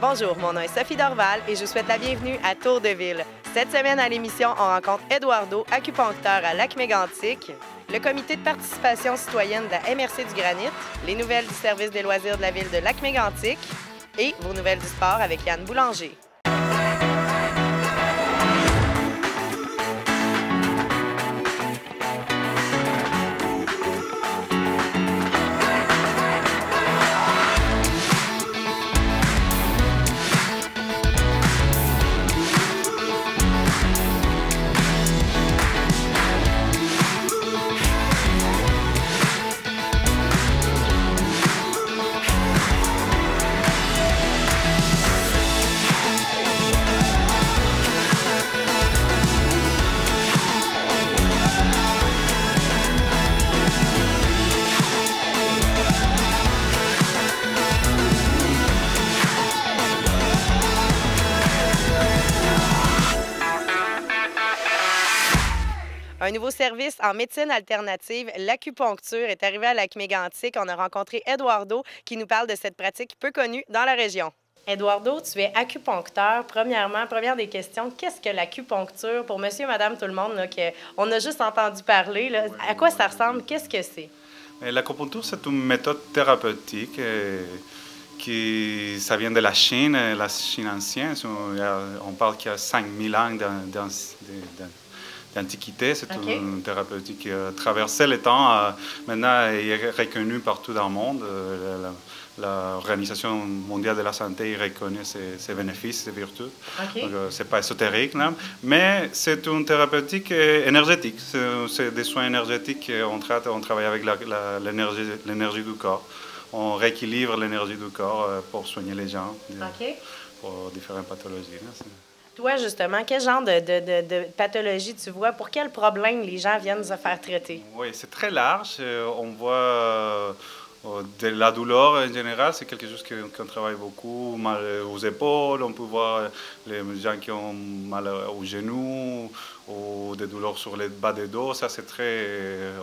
Bonjour, mon nom est Sophie Dorval et je vous souhaite la bienvenue à Tour de Ville. Cette semaine à l'émission, on rencontre Eduardo, acupuncteur à Lac-Mégantic, le comité de participation citoyenne de la MRC du Granit, les nouvelles du service des loisirs de la ville de Lac-Mégantic et vos nouvelles du sport avec Yann Boulanger. Un nouveau service en médecine alternative, l'acupuncture, est arrivé à Lac-Mégantic. On a rencontré Eduardo qui nous parle de cette pratique peu connue dans la région. Eduardo, tu es acupuncteur. Première des questions, qu'est-ce que l'acupuncture pour monsieur et madame tout le monde, là, on a juste entendu parler, là, à quoi ça ressemble, qu'est-ce que c'est? L'acupuncture, c'est une méthode thérapeutique ça vient de la Chine ancienne. On parle qu'il y a 5000 ans d'antiquité. C'est une thérapeutique qui a traversé le temps. Maintenant, elle est reconnue partout dans le monde. L'Organisation mondiale de la santé reconnaît ses bénéfices, ses vertus. Donc, c'est pas ésotérique, là. Mais c'est une thérapeutique énergétique. C'est des soins énergétiques. On travaille avec l'énergie du corps. On rééquilibre l'énergie du corps pour soigner les gens pour différentes pathologies. Là. Toi, justement, quel genre de pathologie tu vois? Pour quels problèmes les gens viennent se faire traiter? Oui, c'est très large. On voit de la douleur en général, c'est quelque chose qu'on travaille beaucoup. Mal aux épaules, on peut voir les gens qui ont mal aux genoux ou des douleurs sur les bas des dos. Ça, c'est très...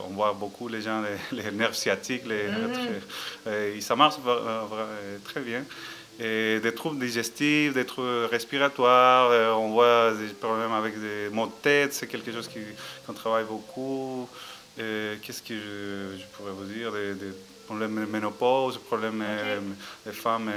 On voit beaucoup les gens, les nerfs sciatiques, ça marche très bien. Et des troubles digestifs, des troubles respiratoires, on voit des problèmes avec des maux de tête, c'est quelque chose qu'on travaille beaucoup. Qu'est-ce que je pourrais vous dire? Des problèmes de ménopause, problèmes des femmes,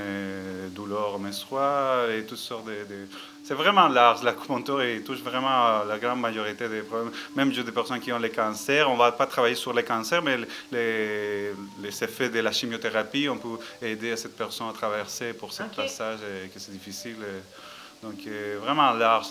douleurs menstruelles et toutes sortes de... C'est vraiment large, l'acupuncture touche vraiment la grande majorité des problèmes. Même j'ai des personnes qui ont les cancers, on ne va pas travailler sur les cancers, mais les effets de la chimiothérapie, on peut aider cette personne à traverser pour ce passage et que c'est difficile. Donc vraiment large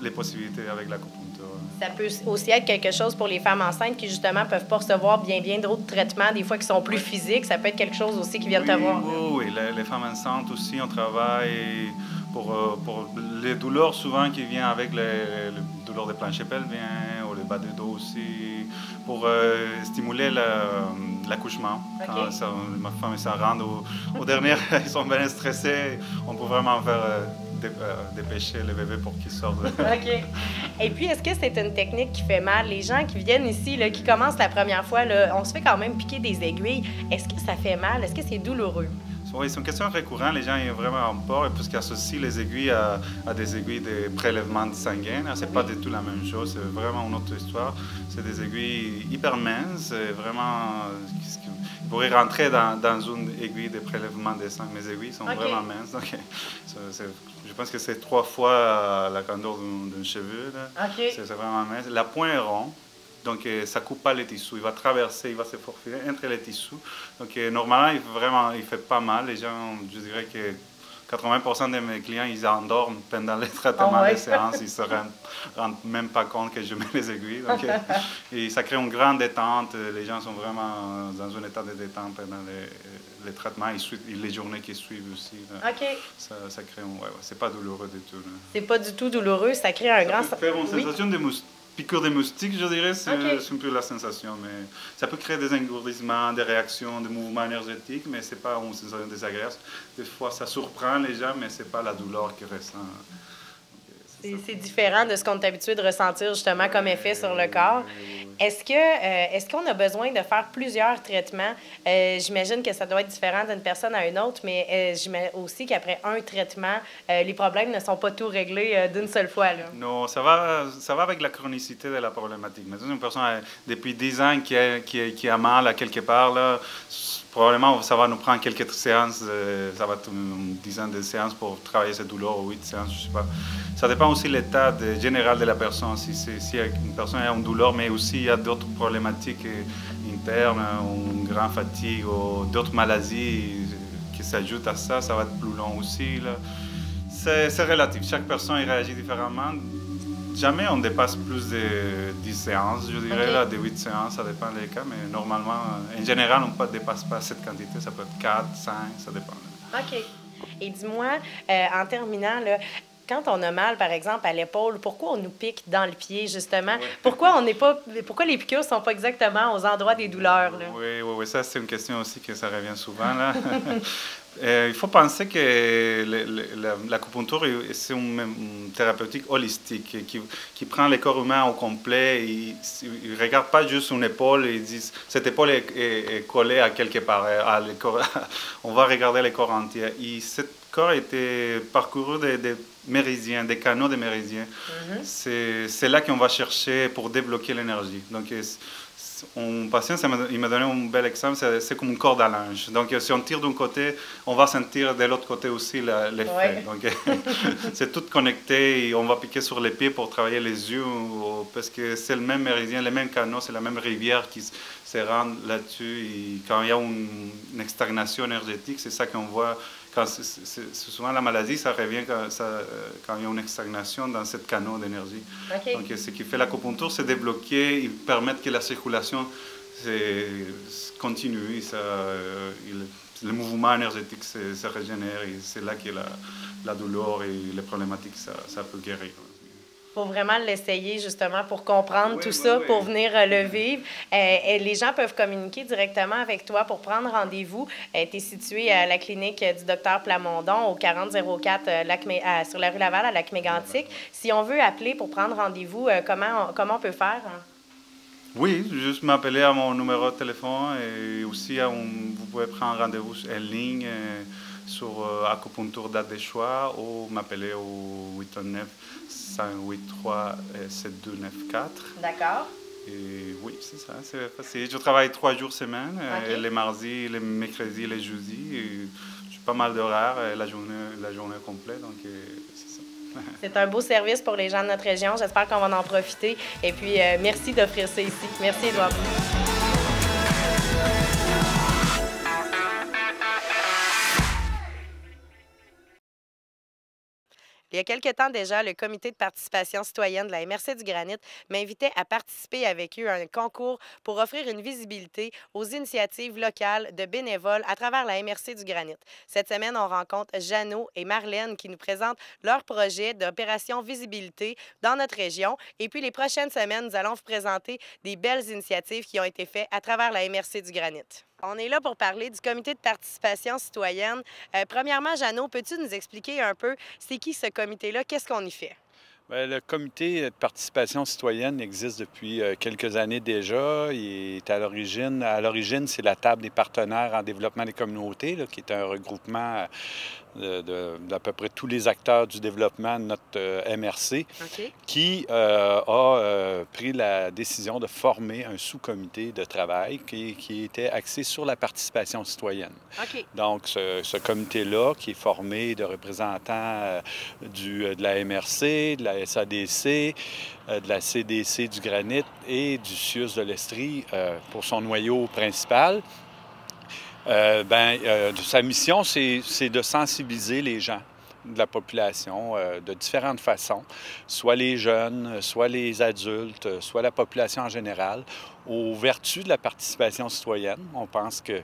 les possibilités avec l'acupuncture. Ça peut aussi être quelque chose pour les femmes enceintes qui, justement, ne peuvent pas recevoir bien d'autres traitements, des fois qui sont plus physiques. Ça peut être quelque chose aussi qui vient te voir. Oui, les femmes enceintes aussi, on travaille pour les douleurs souvent qui viennent avec les douleurs des planchers pelviens ou les bas de dos aussi, pour stimuler l'accouchement. Quand ma femme et sa rentre au dernier, ils sont bien stressés, on peut vraiment faire dépêcher le bébé pour qu'il sorte. Et puis, est-ce que c'est une technique qui fait mal? Les gens qui viennent ici, là, qui commencent la première fois, là, on se fait quand même piquer des aiguilles. Est-ce que ça fait mal? Est-ce que c'est douloureux? Oui, c'est une question récurrente. Les gens ont vraiment peur parce qu'ils associent les aiguilles à des aiguilles de prélèvement sanguin. Ce n'est pas du tout la même chose. C'est vraiment une autre histoire. C'est des aiguilles hyper minces. Vraiment, ils pourraient rentrer dans une aiguille de prélèvement de sang. Mes aiguilles sont vraiment minces. Donc, je pense que c'est 3 fois la grandeur d'un cheveu. C'est vraiment mince. La pointe est ronde. Donc, ça ne coupe pas les tissus. Il va traverser, il va se faufiler entre les tissus. Donc, normalement, il ne fait pas mal. Les gens, je dirais que 80% de mes clients, ils endorment pendant les traitements des séances. Ils ne se rendent même pas compte que je mets les aiguilles. Donc, et ça crée une grande détente. Les gens sont vraiment dans un état de détente pendant les traitements et les journées qui suivent aussi. Ça crée c'est pas douloureux du tout. C'est pas du tout douloureux. Ça crée un grand... Ça peut faire une sensation de piqûre de moustique, je dirais, c'est un peu la sensation. Mais ça peut créer des engourdissements, des réactions, des mouvements énergétiques, mais ce n'est pas une sensation désagréable. Des fois, ça surprend les gens, mais ce n'est pas la douleur qu'ils ressentent. C'est différent de ce qu'on est habitué de ressentir justement comme effet sur le corps. Est-ce qu'on a besoin de faire plusieurs traitements? J'imagine que ça doit être différent d'une personne à une autre, mais j'imagine aussi qu'après un traitement, les problèmes ne sont pas tout réglés d'une seule fois, là. Non, ça va avec la chronicité de la problématique. Maintenant, une personne depuis 10 ans qui a mal à quelque part, là, probablement ça va nous prendre quelques séances, ça va être une dizaine de séances pour travailler cette douleur, ou 8 séances, je sais pas. Ça dépend aussi de l'état général de la personne. Si une personne a une douleur, mais aussi il y a d'autres problématiques internes, ou une grande fatigue, ou d'autres maladies qui s'ajoutent à ça, ça va être plus long aussi, là. C'est relatif. Chaque personne réagit différemment. Jamais on dépasse plus de 10 séances, je dirais, là, de 8 séances, ça dépend des cas, mais normalement, en général, on ne dépasse pas cette quantité. Ça peut être 4, 5, ça dépend. OK. Et dis-moi, en terminant, là, quand on a mal, par exemple, à l'épaule, pourquoi on nous pique dans le pied, justement? Ouais. Pourquoi les piqûres ne sont pas exactement aux endroits des douleurs, là? Oui, ça, c'est une question aussi que ça revient souvent, là. Il faut penser que l'acupuncture, c'est une thérapeutique holistique qui prend le corps humain au complet. Il ne regarde pas juste une épaule et il dit cette épaule est collée à quelque part. On va regarder le corps entier. Et ce corps a été parcouru des méridiens, des canaux de méridiens. C'est là qu'on va chercher pour débloquer l'énergie. Donc, un patient, il m'a donné un bel exemple, c'est comme une corde à linge. Donc, si on tire d'un côté, on va sentir de l'autre côté aussi l'effet. Ouais. Donc, c'est tout connecté et on va piquer sur les pieds pour travailler les yeux parce que c'est le même méridien, les mêmes canaux, c'est la même rivière qui se rend là-dessus. Et quand il y a une stagnation énergétique, c'est ça qu'on voit. C'est souvent la maladie, ça revient quand il y a une stagnation dans ce canal d'énergie. Okay. Donc, ce qui fait l'acupuncture, c'est débloquer et permettre que la circulation continue. Le mouvement énergétique se régénère et c'est là que la douleur et les problématiques, ça peut guérir. Il faut vraiment l'essayer, justement, pour comprendre tout ça, pour venir le vivre. Les gens peuvent communiquer directement avec toi pour prendre rendez-vous. Tu es situé à la clinique du Dr Plamondon, au 4004 sur la rue Laval, à Lac-Mégantic. Si on veut appeler pour prendre rendez-vous, comment on peut faire? Oui, juste m'appeler à mon numéro de téléphone et aussi vous pouvez prendre rendez-vous en ligne sur acupuncture date de choix ou m'appeler au 819-583-7294. D'accord. Et oui, c'est ça, c'est facile. Je travaille 3 jours semaine, les mardis, les mercredis, les jeudis. J'ai pas mal d'horaires, la journée complète, donc c'est ça. C'est un beau service pour les gens de notre région. J'espère qu'on va en profiter. Et puis, merci d'offrir ça ici. Merci, Édouard. Il y a quelque temps déjà, le comité de participation citoyenne de la MRC du Granit m'invitait à participer avec eux à un concours pour offrir une visibilité aux initiatives locales de bénévoles à travers la MRC du Granit. Cette semaine, on rencontre Jeannot et Marlène qui nous présentent leur projet d'opération visibilité dans notre région. Et puis, les prochaines semaines, nous allons vous présenter des belles initiatives qui ont été faites à travers la MRC du Granit. On est là pour parler du comité de participation citoyenne. Premièrement, Jeannot, peux-tu nous expliquer un peu c'est qui ce comité-là? Qu'est-ce qu'on y fait? Bien, le comité de participation citoyenne existe depuis quelques années déjà. Il est à l'origine, c'est la table des partenaires en développement des communautés, là, qui est un regroupement d'à peu près tous les acteurs du développement de notre MRC, qui a pris la décision de former un sous-comité de travail qui était axé sur la participation citoyenne. Donc, ce comité-là, qui est formé de représentants de la MRC, de la SADC, de la CDC du Granit et du CIUS de l'Estrie pour son noyau principal. Sa mission, c'est de sensibiliser les gens de la population de différentes façons, soit les jeunes, soit les adultes, soit la population en général, aux vertus de la participation citoyenne. On pense que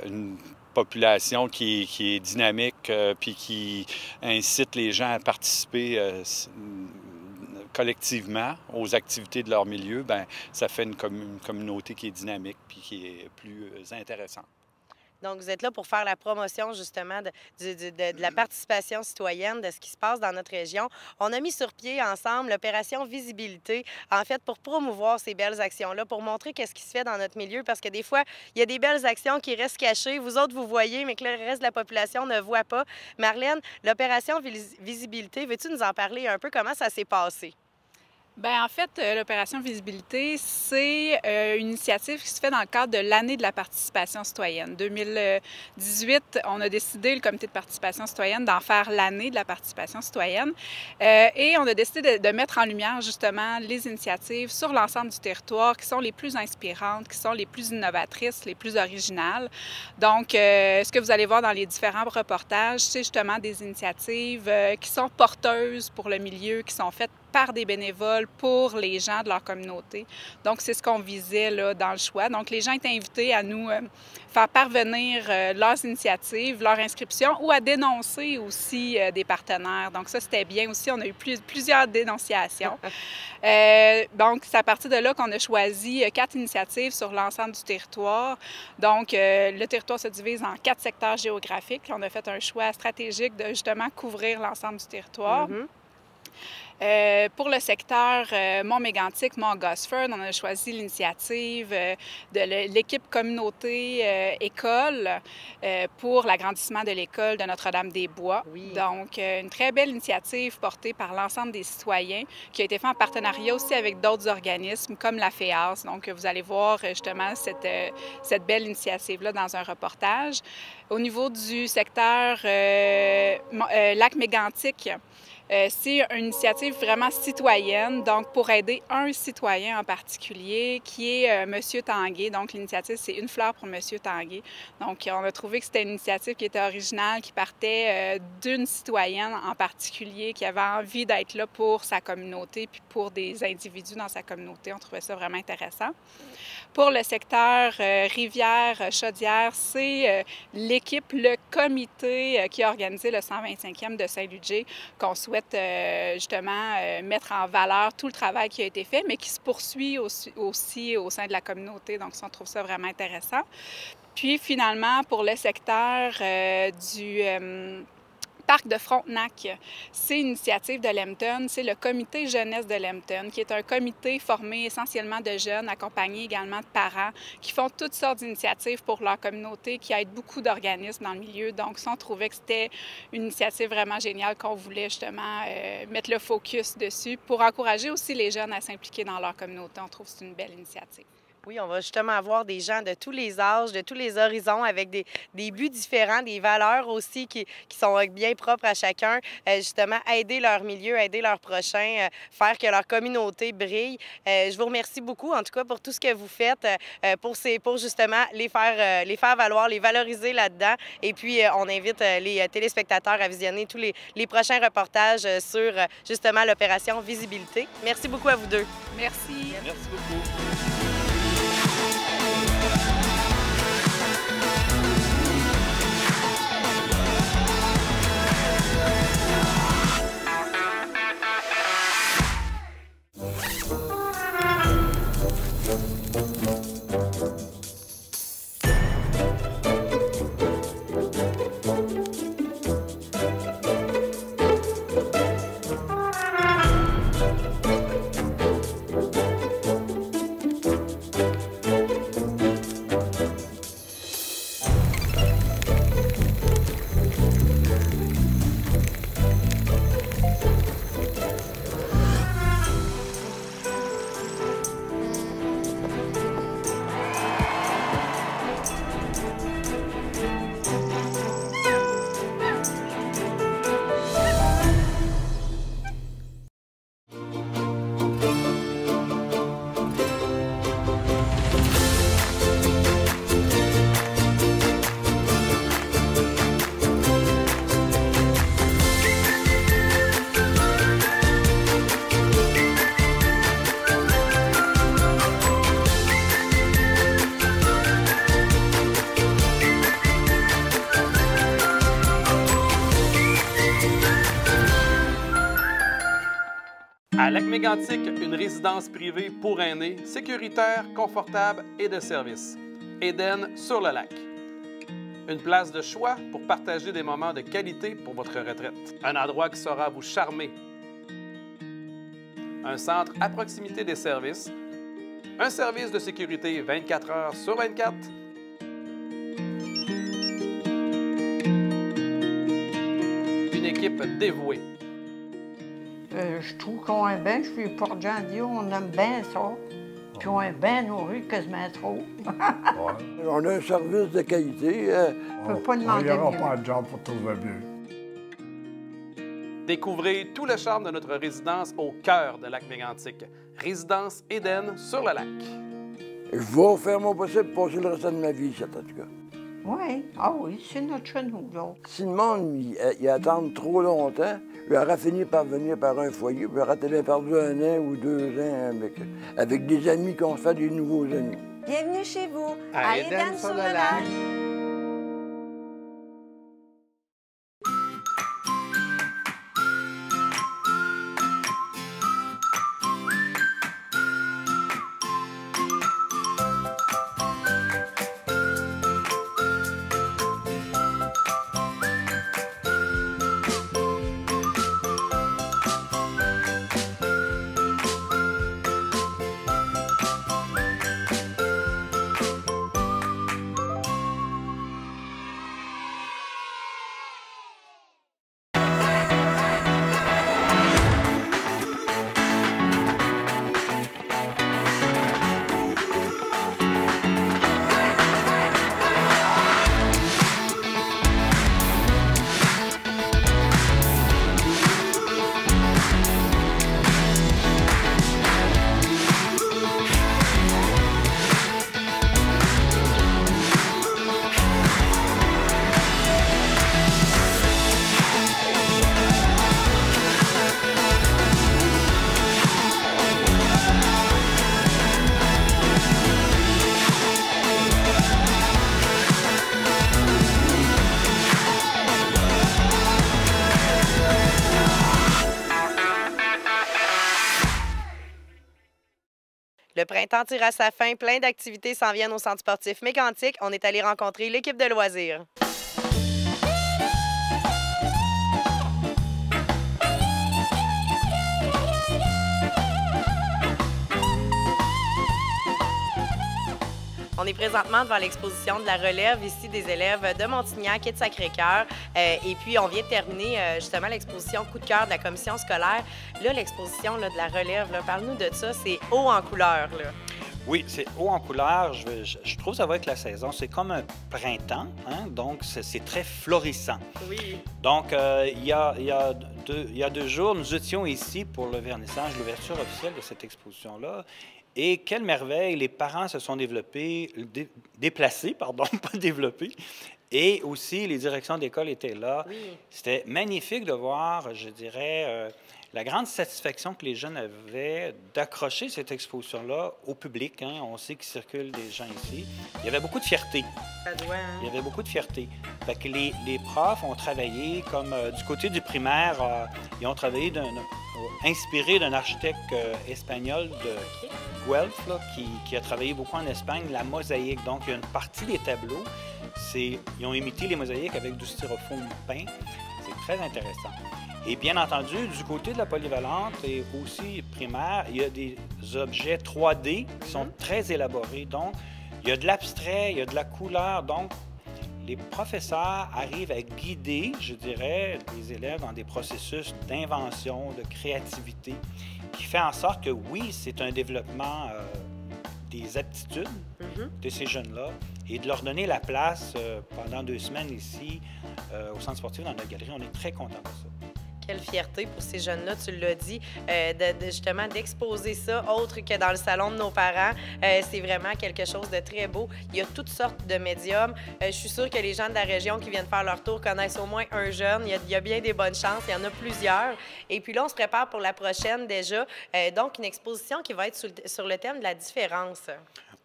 une population qui est dynamique puis qui incite les gens à participer collectivement aux activités de leur milieu, bien, ça fait une communauté qui est dynamique puis qui est plus intéressante. Donc, vous êtes là pour faire la promotion, justement, de la participation citoyenne, de ce qui se passe dans notre région. On a mis sur pied ensemble l'opération Visibilité, en fait, pour promouvoir ces belles actions-là, pour montrer qu'est-ce qui se fait dans notre milieu, parce que des fois, il y a des belles actions qui restent cachées. Vous autres, vous voyez, mais que le reste de la population ne voit pas. Marlène, l'opération Visibilité, veux-tu nous en parler un peu? Comment ça s'est passé? Bien, en fait, l'opération Visibilité, c'est une initiative qui se fait dans le cadre de l'année de la participation citoyenne. 2018, on a décidé, le comité de participation citoyenne, d'en faire l'année de la participation citoyenne. Et on a décidé de mettre en lumière, justement, les initiatives sur l'ensemble du territoire qui sont les plus inspirantes, qui sont les plus innovatrices, les plus originales. Donc, ce que vous allez voir dans les différents reportages, c'est justement des initiatives qui sont porteuses pour le milieu, qui sont faites par des bénévoles pour les gens de leur communauté. Donc, c'est ce qu'on visait là, dans le choix. Donc, les gens étaient invités à nous faire parvenir leurs initiatives, leur inscription ou à dénoncer aussi des partenaires. Donc, ça, c'était bien aussi. On a eu plusieurs dénonciations. Donc, c'est à partir de là qu'on a choisi 4 initiatives sur l'ensemble du territoire. Donc, le territoire se divise en 4 secteurs géographiques. Puis on a fait un choix stratégique de justement couvrir l'ensemble du territoire. Pour le secteur Mont-Mégantic, Mont-Gosford, on a choisi l'initiative de l'équipe communauté école pour l'agrandissement de l'école de Notre-Dame-des-Bois. Oui. Donc, une très belle initiative portée par l'ensemble des citoyens qui a été faite en partenariat aussi avec d'autres organismes comme la FEAS. Donc, vous allez voir justement cette belle initiative-là dans un reportage. Au niveau du secteur Lac-Mégantic, c'est une initiative vraiment citoyenne, donc pour aider un citoyen en particulier qui est Monsieur Tanguay. Donc l'initiative, c'est Une fleur pour Monsieur Tanguay. Donc on a trouvé que c'était une initiative qui était originale, qui partait d'une citoyenne en particulier qui avait envie d'être là pour sa communauté puis pour des individus dans sa communauté. On trouvait ça vraiment intéressant. Pour le secteur Rivière-Chaudière, c'est l'équipe, le comité qui a organisé le 125e de Saint-Ludger qu'on souhaite justement mettre en valeur tout le travail qui a été fait, mais qui se poursuit aussi au sein de la communauté. Donc, ça, on trouve ça vraiment intéressant. Puis, finalement, pour le secteur du Parc de Frontenac, c'est une initiative de Lambton, c'est le comité jeunesse de Lambton, qui est un comité formé essentiellement de jeunes, accompagné également de parents, qui font toutes sortes d'initiatives pour leur communauté, qui aident beaucoup d'organismes dans le milieu. Donc, ça, on trouvait que c'était une initiative vraiment géniale qu'on voulait justement mettre le focus dessus pour encourager aussi les jeunes à s'impliquer dans leur communauté. On trouve que c'est une belle initiative. Oui, on va justement avoir des gens de tous les âges, de tous les horizons, avec des buts différents, des valeurs aussi qui sont bien propres à chacun. Justement, aider leur milieu, aider leurs prochains, faire que leur communauté brille. Je vous remercie beaucoup, en tout cas, pour tout ce que vous faites, pour justement les faire valoir, les valoriser là-dedans. Et puis, on invite les téléspectateurs à visionner tous les prochains reportages sur, justement, l'opération Visibilité. Merci beaucoup à vous deux. Merci. Merci beaucoup. À Lac-Mégantic, une résidence privée pour aînés, sécuritaire, confortable et de service. Éden sur le lac. Une place de choix pour partager des moments de qualité pour votre retraite. Un endroit qui saura vous charmer. Un centre à proximité des services. Un service de sécurité 24 heures sur 24. Une équipe dévouée. Je trouve qu'on est bien, je suis Port-Janvier, on aime bien ça. Puis on est bien nourri, quasiment trop. On a un service de qualité. On ne peut pas demander mieux. On n'ira pas de job pour trouver mieux. Découvrez tout le charme de notre résidence au cœur de Lac-Mégantic. Résidence Éden sur le lac. Je vais faire mon possible pour passer le restant de ma vie, ça, en tout cas. Oui, ah oui, c'est notre chez nous, là. Si le monde il attend trop longtemps, il aura fini par venir par un foyer, puis il aura peut-être perdu 1 an ou 2 ans avec des amis qu'on se fait des nouveaux amis. Bienvenue chez vous, à Éden sur le lac. Le printemps tire à sa fin, plein d'activités s'en viennent au centre sportif Mégantic. On est allé rencontrer l'équipe de loisirs. On est présentement devant l'exposition de la relève ici des élèves de Montignac et de Sacré-Cœur. Et puis, on vient de terminer justement l'exposition coup de cœur de la commission scolaire. Là, l'exposition de la relève, parle-nous de ça, c'est haut en couleur. Là. Oui, c'est haut en couleur. Je trouve que ça va avec la saison. C'est comme un printemps, hein? Donc c'est très florissant. Oui. Donc, il y a 2 jours, nous étions ici pour le vernissage, l'ouverture officielle de cette exposition-là. Et quelle merveille, les parents se sont déplacés, pas développés. Et aussi, les directions d'école étaient là. Oui. C'était magnifique de voir, je dirais, la grande satisfaction que les jeunes avaient d'accrocher cette exposition-là au public. Hein. On sait qu'il circule des gens ici. Il y avait beaucoup de fierté. Ça doit, hein? Il y avait beaucoup de fierté. Fait que les profs ont travaillé, comme du côté du primaire, ils ont travaillé inspiré d'un architecte espagnol de Guelph, là, qui a travaillé beaucoup en Espagne, la mosaïque. Donc, il y a une partie des tableaux, ils ont imité les mosaïques avec du styrofoam peint. C'est très intéressant. Et bien entendu, du côté de la polyvalente et aussi primaire, il y a des objets 3D qui sont très élaborés. Donc, il y a de l'abstrait, il y a de la couleur. Donc, les professeurs arrivent à guider, je dirais, les élèves dans des processus d'invention, de créativité, qui fait en sorte que, oui, c'est un développement des aptitudes de ces jeunes-là et de leur donner la place pendant 2 semaines ici au centre sportif dans notre galerie. On est très contents de ça. Quelle fierté pour ces jeunes-là, tu l'as dit, justement d'exposer ça autre que dans le salon de nos parents. C'est vraiment quelque chose de très beau. Il y a toutes sortes de médiums. Je suis sûre que les gens de la région qui viennent faire leur tour connaissent au moins un jeune. Il y a bien des bonnes chances. Il y en a plusieurs. Et puis là, on se prépare pour la prochaine déjà. Donc, une exposition qui va être sur le thème de la différence.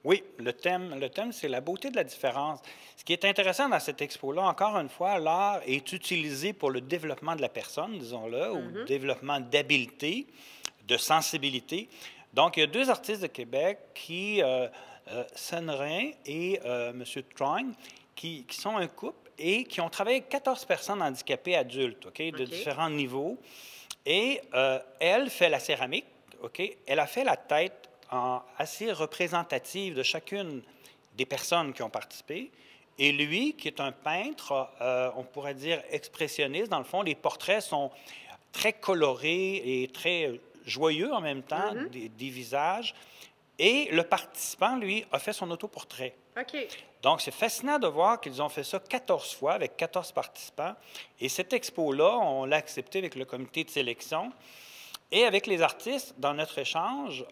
Oui, le thème, c'est la beauté de la différence. Ce qui est intéressant dans cette expo-là, encore une fois, l'art est utilisé pour le développement de la personne, disons-le, ou le développement d'habileté, de sensibilité. Donc, il y a 2 artistes de Québec, Sennerin et M. Trong, qui sont un couple et qui ont travaillé avec 14 personnes handicapées adultes, de différents niveaux. Et elle fait la céramique, elle a fait la tête assez représentative de chacune des personnes qui ont participé. Et lui, qui est un peintre, on pourrait dire expressionniste, dans le fond, les portraits sont très colorés et très joyeux en même temps, des visages. Et le participant, lui, a fait son autoportrait. Donc, c'est fascinant de voir qu'ils ont fait ça 14 fois avec 14 participants. Et cette expo-là, on l'a acceptée avec le comité de sélection. Et avec les artistes, dans notre échange,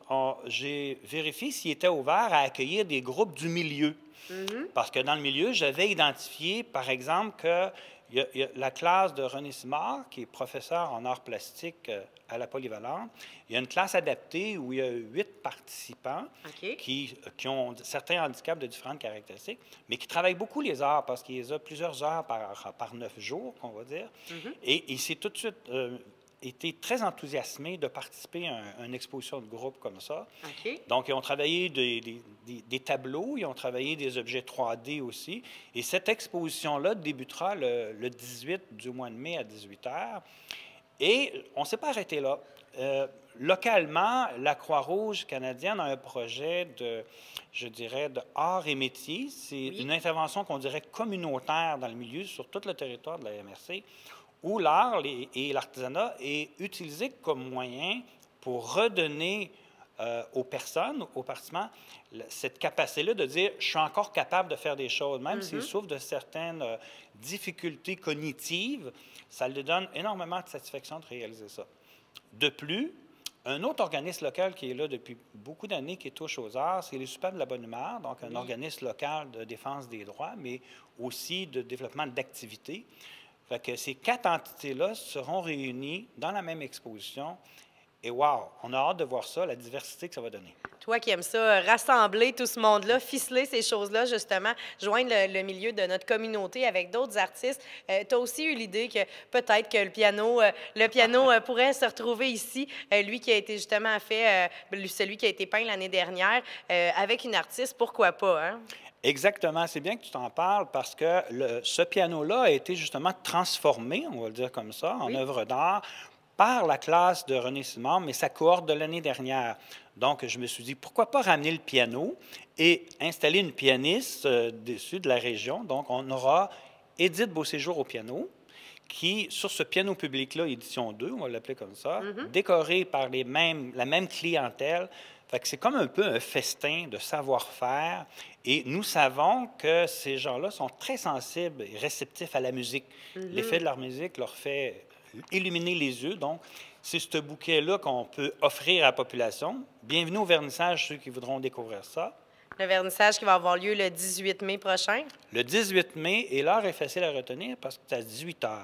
j'ai vérifié s'ils étaient ouverts à accueillir des groupes du milieu. Parce que dans le milieu, j'avais identifié, par exemple, que il y a la classe de René Simard, qui est professeur en arts plastiques à la Polyvalente. Il y a une classe adaptée où il y a 8 participants qui ont certains handicaps de différentes caractéristiques, mais qui travaillent beaucoup les arts parce qu'il y a plusieurs heures par 9 jours, on va dire. Et il s'est tout de suite été très enthousiasmé de participer à une exposition de groupe comme ça. Donc, ils ont travaillé des tableaux, ils ont travaillé des objets 3D aussi. Et cette exposition-là débutera le 18 du mois de mai à 18h. Et on ne s'est pas arrêté là. Localement, la Croix-Rouge canadienne a un projet je dirais, de art et métier. C'est une intervention qu'on dirait communautaire dans le milieu, sur tout le territoire de la MRC, où l'art et l'artisanat est utilisé comme moyen pour redonner aux personnes, aux participants, cette capacité-là de dire « je suis encore capable de faire des choses », même s'ils souffrent de certaines difficultés cognitives, ça leur donne énormément de satisfaction de réaliser ça. De plus, un autre organisme local qui est là depuis beaucoup d'années, qui touche aux arts, c'est les Soupapes de la bonne humeur, donc un organisme local de défense des droits, mais aussi de développement d'activités. Fait que ces 4 entités-là seront réunies dans la même exposition. Et wow, on a hâte de voir ça, la diversité que ça va donner. Toi qui aimes ça, rassembler tout ce monde-là, ficeler ces choses-là, justement, joindre le milieu de notre communauté avec d'autres artistes. Tu as aussi eu l'idée que peut-être que le piano pourrait se retrouver ici, lui qui a été justement fait, celui qui a été peint l'année dernière, avec une artiste, pourquoi pas, hein? Exactement. C'est bien que tu t'en parles parce que ce piano-là a été justement transformé, on va le dire comme ça, en œuvre d'art par la classe de René Simard, mais sa cohorte de l'année dernière. Donc, je me suis dit, pourquoi pas ramener le piano et installer une pianiste dessus de la région. Donc, on aura Édith Beauséjour au piano, qui, sur ce piano public-là, édition 2, on va l'appeler comme ça, décoré par la même clientèle. Fait que c'est comme un peu un festin de savoir-faire. Et nous savons que ces gens-là sont très sensibles et réceptifs à la musique. L'effet de leur musique leur fait illuminer les yeux. Donc, c'est ce bouquet-là qu'on peut offrir à la population. Bienvenue au vernissage, ceux qui voudront découvrir ça. Le vernissage qui va avoir lieu le 18 mai prochain. Le 18 mai, et l'heure est facile à retenir parce que c'est à 18h.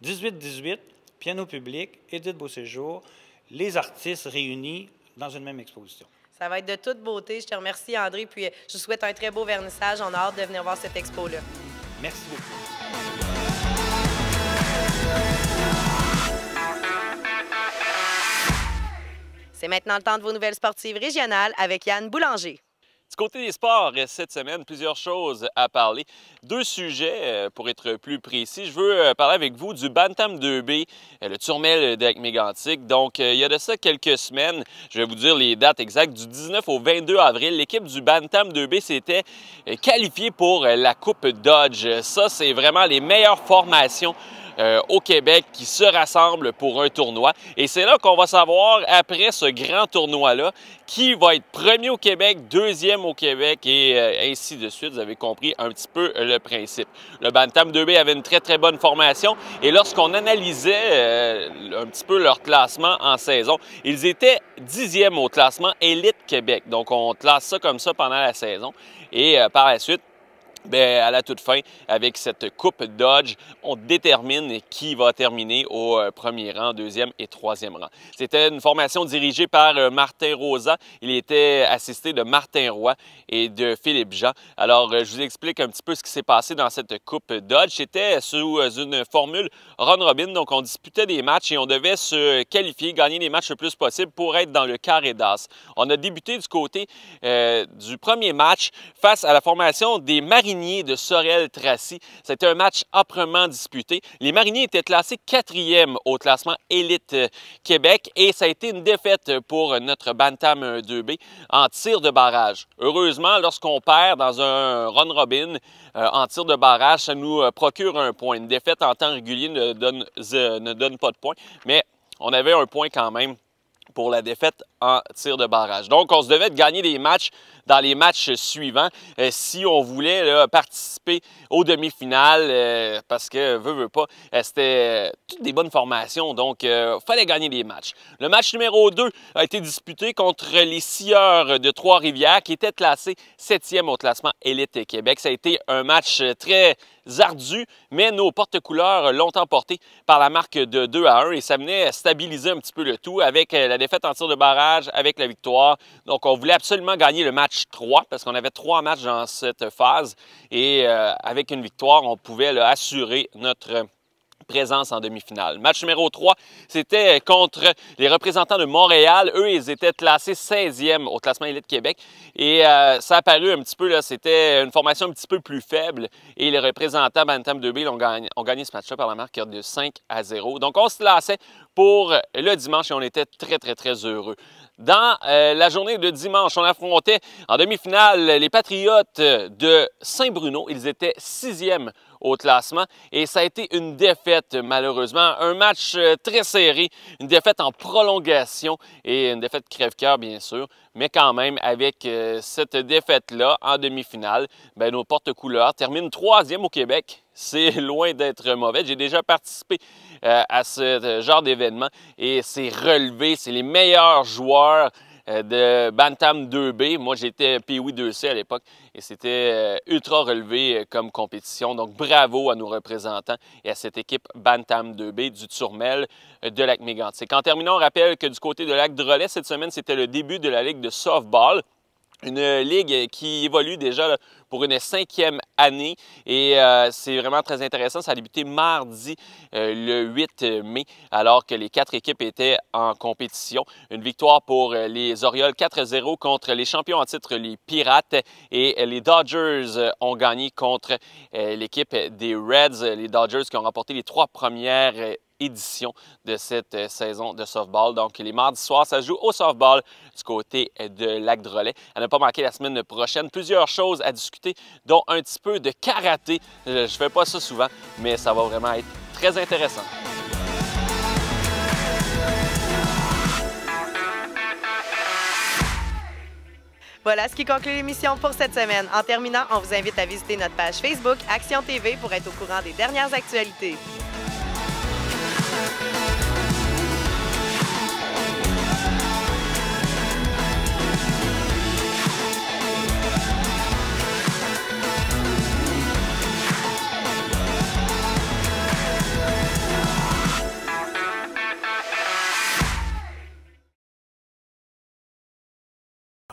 18-18, piano public, Édith Beauséjour, les artistes réunis dans une même exposition. Ça va être de toute beauté. Je te remercie, André, puis je vous souhaite un très beau vernissage. On a hâte de venir voir cette expo-là. Merci beaucoup. C'est maintenant le temps de vos nouvelles sportives régionales avec Yann Boulanger. Du côté des sports, cette semaine, plusieurs choses à parler. 2 sujets, pour être plus précis. Je veux parler avec vous du Bantam 2B, le Turmel de Lac-Mégantic. Donc, il y a de ça quelques semaines, je vais vous dire les dates exactes, du 19 au 22 avril, l'équipe du Bantam 2B s'était qualifiée pour la Coupe Dodge. Ça, c'est vraiment les meilleures formations au Québec qui se rassemblent pour un tournoi. Et c'est là qu'on va savoir, après ce grand tournoi-là, qui va être premier au Québec, deuxième au Québec et ainsi de suite. Vous avez compris un petit peu le principe. Le Bantam 2B avait une très, très bonne formation et lorsqu'on analysait un petit peu leur classement en saison, ils étaient 10e au classement Élite Québec. Donc, on classe ça comme ça pendant la saison et par la suite, bien, à la toute fin, avec cette Coupe Dodge, on détermine qui va terminer au premier rang, deuxième et troisième rang. C'était une formation dirigée par Martin Rosa. Il était assisté de Martin Roy et de Philippe Jean. Alors, je vous explique un petit peu ce qui s'est passé dans cette Coupe Dodge. C'était sous une formule Ron-Robin. Donc, on disputait des matchs et on devait se qualifier, gagner les matchs le plus possible pour être dans le carré d'as. On a débuté du côté du premier match face à la formation des Mariniers Mariniers de Sorel-Tracy. C'était un match âprement disputé. Les Mariniers étaient classés 4e au classement Élite Québec et ça a été une défaite pour notre Bantam 2B en tir de barrage. Heureusement, lorsqu'on perd dans un run-robin en tir de barrage, ça nous procure un point. Une défaite en temps régulier ne donne pas de point, mais on avait un point quand même pour la défaite en tir de barrage. Donc, on se devait de gagner des matchs dans les matchs suivants si on voulait là, participer aux demi-finales parce que, veut pas, c'était toutes des bonnes formations, donc il fallait gagner des matchs. Le match numéro 2 a été disputé contre les Scieurs de Trois-Rivières qui étaient classés 7e au classement Élite Québec. Ça a été un match très ardu, mais nos porte-couleurs l'ont emporté par la marque de 2-1 et ça venait stabiliser un petit peu le tout avec la défaite en tir de barrage, avec la victoire. Donc, on voulait absolument gagner le match 3 parce qu'on avait 3 matchs dans cette phase et avec une victoire, on pouvait là, assurer notre présence en demi-finale. Match numéro 3, c'était contre les représentants de Montréal. Eux, ils étaient classés 16e au classement Élite Québec. Et ça a paru un petit peu, là, c'était une formation un petit peu plus faible. Et les représentants Bantam 2B ont gagné ce match-là par la marque de 5-0. Donc, on se classait pour le dimanche et on était très heureux. Dans la journée de dimanche, on affrontait en demi-finale les Patriotes de Saint-Bruno. Ils étaient 6e au classement et ça a été une défaite malheureusement. Un match très serré, une défaite en prolongation et une défaite crève-cœur bien sûr. Mais quand même, avec cette défaite-là en demi-finale, bien, nos porte-couleurs terminent 3e au Québec. C'est loin d'être mauvais. J'ai déjà participé à ce genre d'événement et c'est relevé. C'est les meilleurs joueurs de Bantam 2B. Moi, j'étais Pee-Wee 2C à l'époque et c'était ultra relevé comme compétition. Donc, bravo à nos représentants et à cette équipe Bantam 2B du Turmel de Lac-Mégantic. En terminant, on rappelle que du côté de Lac-Drolet, cette semaine, c'était le début de la Ligue de softball. Une ligue qui évolue déjà là, pour une 5e année et c'est vraiment très intéressant. Ça a débuté mardi le 8 mai alors que les 4 équipes étaient en compétition. Une victoire pour les Orioles 4-0 contre les champions en titre, les Pirates et les Dodgers ont gagné contre l'équipe des Reds. Les Dodgers qui ont remporté les 3 premières édition de cette saison de softball. Donc, les mardis soirs, ça se joue au softball du côté de Lac-Drolet. À ne pas manquer la semaine prochaine. Plusieurs choses à discuter, dont un petit peu de karaté. Je ne fais pas ça souvent, mais ça va vraiment être très intéressant. Voilà ce qui conclut l'émission pour cette semaine. En terminant, on vous invite à visiter notre page Facebook Action TV pour être au courant des dernières actualités.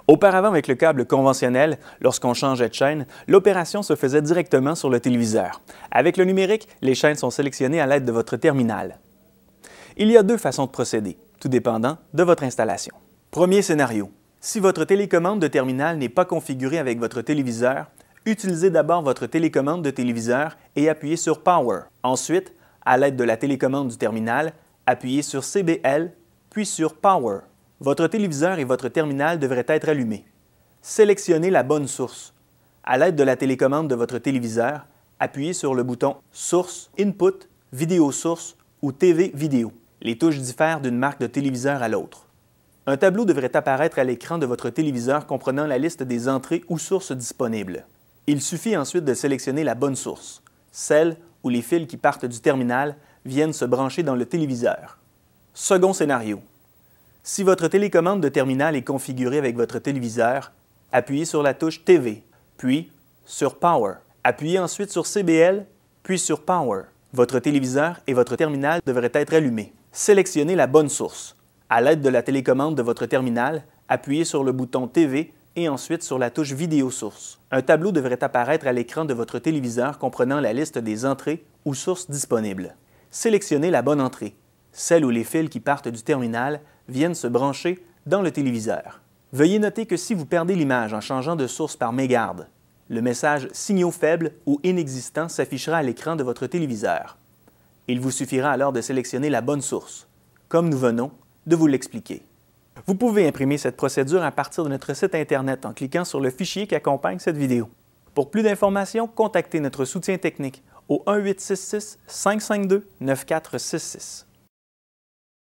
Auparavant, avec le câble conventionnel, lorsqu'on changeait de chaîne, l'opération se faisait directement sur le téléviseur. Avec le numérique, les chaînes sont sélectionnées à l'aide de votre terminal. Il y a 2 façons de procéder, tout dépendant de votre installation. Premier scénario. Si votre télécommande de terminal n'est pas configurée avec votre téléviseur, utilisez d'abord votre télécommande de téléviseur et appuyez sur Power. Ensuite, à l'aide de la télécommande du terminal, appuyez sur CBL, puis sur Power. Votre téléviseur et votre terminal devraient être allumés. Sélectionnez la bonne source. À l'aide de la télécommande de votre téléviseur, appuyez sur le bouton Source, Input, Vidéo Source ou TV Vidéo. Les touches diffèrent d'une marque de téléviseur à l'autre. Un tableau devrait apparaître à l'écran de votre téléviseur comprenant la liste des entrées ou sources disponibles. Il suffit ensuite de sélectionner la bonne source, celle où les fils qui partent du terminal viennent se brancher dans le téléviseur. Second scénario. Si votre télécommande de terminal est configurée avec votre téléviseur, appuyez sur la touche TV, puis sur Power. Appuyez ensuite sur CBL, puis sur Power. Votre téléviseur et votre terminal devraient être allumés. Sélectionnez la bonne source. À l'aide de la télécommande de votre terminal, appuyez sur le bouton TV et ensuite sur la touche Vidéo Source. Un tableau devrait apparaître à l'écran de votre téléviseur comprenant la liste des entrées ou sources disponibles. Sélectionnez la bonne entrée, celle où les fils qui partent du terminal viennent se brancher dans le téléviseur. Veuillez noter que si vous perdez l'image en changeant de source par mégarde, Le message « Signaux faibles » ou « inexistants » s'affichera à l'écran de votre téléviseur. Il vous suffira alors de sélectionner la bonne source, comme nous venons de vous l'expliquer. Vous pouvez imprimer cette procédure à partir de notre site Internet en cliquant sur le fichier qui accompagne cette vidéo. Pour plus d'informations, contactez notre soutien technique au 1-866-552-9466.